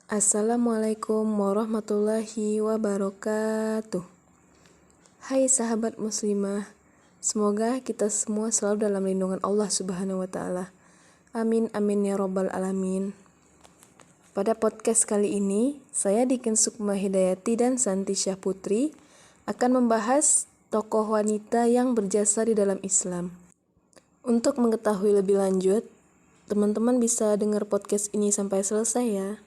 Assalamualaikum warahmatullahi wabarakatuh. Hai sahabat muslimah, semoga kita semua selalu dalam lindungan Allah Subhanahu wa Ta'ala. Amin, amin ya Rabbal Alamin. Pada podcast kali ini, saya Dikin Sukma Hidayati dan Santi Syah Putri akan membahas tokoh wanita yang berjasa di dalam Islam. Untuk mengetahui lebih lanjut, teman-teman bisa dengar podcast ini sampai selesai ya.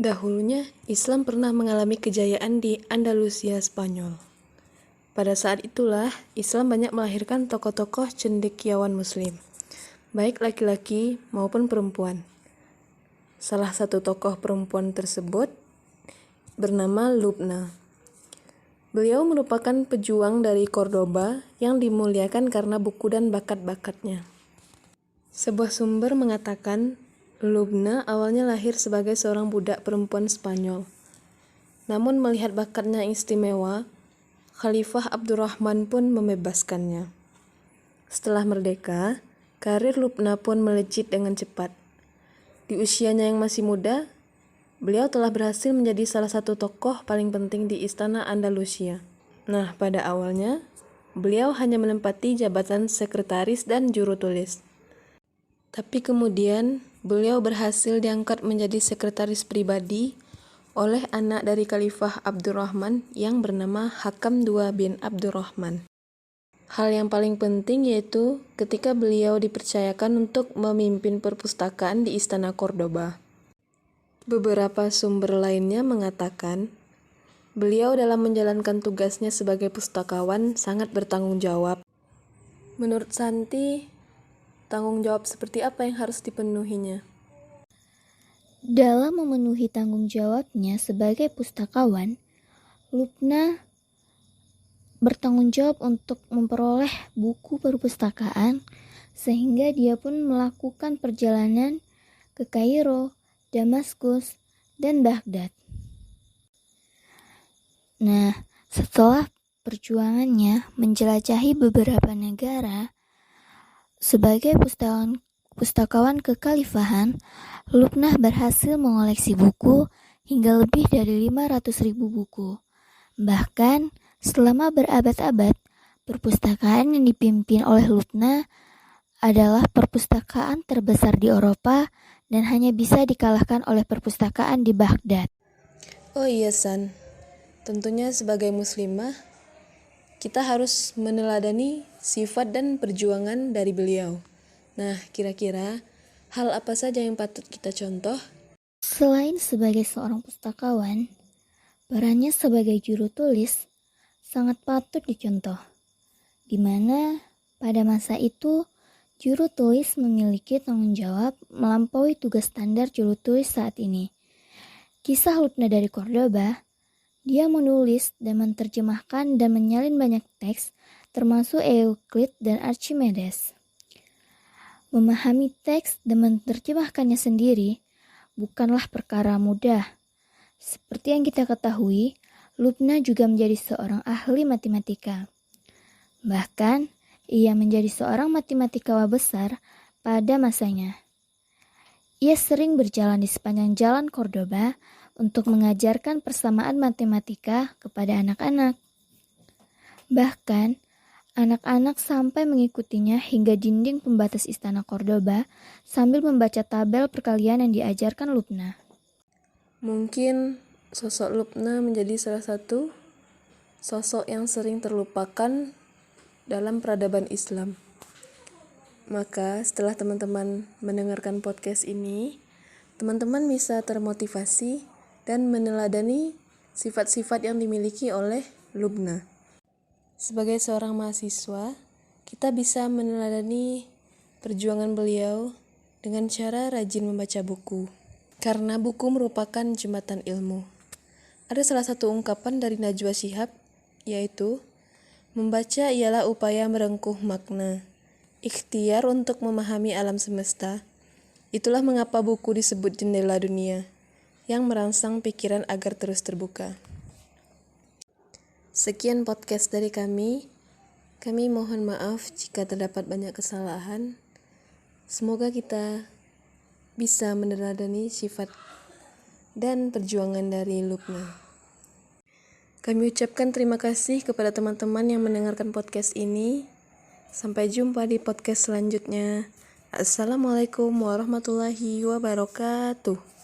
Dahulunya, Islam pernah mengalami kejayaan di Andalusia, Spanyol. Pada saat itulah, Islam banyak melahirkan tokoh-tokoh cendekiawan muslim, baik laki-laki maupun perempuan. Salah satu tokoh perempuan tersebut bernama Lubna. Beliau merupakan pejuang dari Cordoba yang dimuliakan karena buku dan bakat-bakatnya. Sebuah sumber mengatakan, Lubna awalnya lahir sebagai seorang budak perempuan Spanyol. Namun melihat bakatnya yang istimewa, Khalifah Abdurrahman pun membebaskannya. Setelah merdeka, karir Lubna pun melejit dengan cepat. Di usianya yang masih muda, beliau telah berhasil menjadi salah satu tokoh paling penting di Istana Andalusia. Nah, pada awalnya, beliau hanya menempati jabatan sekretaris dan juru tulis. Tapi kemudian, beliau berhasil diangkat menjadi sekretaris pribadi oleh anak dari Khalifah Abdurrahman yang bernama Hakam II bin Abdurrahman. Hal yang paling penting yaitu ketika beliau dipercayakan untuk memimpin perpustakaan di Istana Cordoba. Beberapa sumber lainnya mengatakan, beliau dalam menjalankan tugasnya sebagai pustakawan sangat bertanggung jawab. Menurut Santi, tanggung jawab seperti apa yang harus dipenuhinya? Dalam memenuhi tanggung jawabnya sebagai pustakawan, Lubna bertanggung jawab untuk memperoleh buku perpustakaan sehingga dia pun melakukan perjalanan ke Kairo, Damaskus, dan Baghdad. Nah, setelah perjuangannya menjelajahi beberapa negara sebagai pustakawan kekhalifahan, Lubna berhasil mengoleksi buku hingga lebih dari 500.000 buku. Bahkan, selama berabad-abad, perpustakaan yang dipimpin oleh Lubna adalah perpustakaan terbesar di Eropa dan hanya bisa dikalahkan oleh perpustakaan di Baghdad. Oh iya San, tentunya sebagai muslimah, kita harus meneladani sifat dan perjuangan dari beliau. Nah, kira-kira hal apa saja yang patut kita contoh? Selain sebagai seorang pustakawan, perannya sebagai juru tulis sangat patut dicontoh, di mana pada masa itu juru tulis memiliki tanggung jawab melampaui tugas standar juru tulis saat ini. Kisah Lubna dari Cordoba, dia menulis dan menerjemahkan dan menyalin banyak teks, termasuk Euclid dan Archimedes. Memahami teks dan menerjemahkannya sendiri bukanlah perkara mudah. Seperti yang kita ketahui, Lubna juga menjadi seorang ahli matematika. Bahkan, ia menjadi seorang matematikawan besar pada masanya. Ia sering berjalan di sepanjang jalan Cordoba untuk mengajarkan persamaan matematika kepada anak-anak. Bahkan, anak-anak sampai mengikutinya hingga dinding pembatas istana Cordoba sambil membaca tabel perkalian yang diajarkan Lubna. Mungkin sosok Lubna menjadi salah satu sosok yang sering terlupakan dalam peradaban Islam. Maka setelah teman-teman mendengarkan podcast ini, teman-teman bisa termotivasi dan meneladani sifat-sifat yang dimiliki oleh Lubna. Sebagai seorang mahasiswa, kita bisa meneladani perjuangan beliau dengan cara rajin membaca buku. Karena buku merupakan jembatan ilmu. Ada salah satu ungkapan dari Najwa Shihab, yaitu, membaca ialah upaya merengkuh makna, ikhtiar untuk memahami alam semesta. Itulah mengapa buku disebut jendela dunia, yang merangsang pikiran agar terus terbuka. Sekian podcast dari kami. Kami mohon maaf jika terdapat banyak kesalahan. Semoga kita bisa meneladani sifat dan perjuangan dari Lubna. Kami ucapkan terima kasih kepada teman-teman yang mendengarkan podcast ini. Sampai jumpa di podcast selanjutnya. Assalamualaikum warahmatullahi wabarakatuh.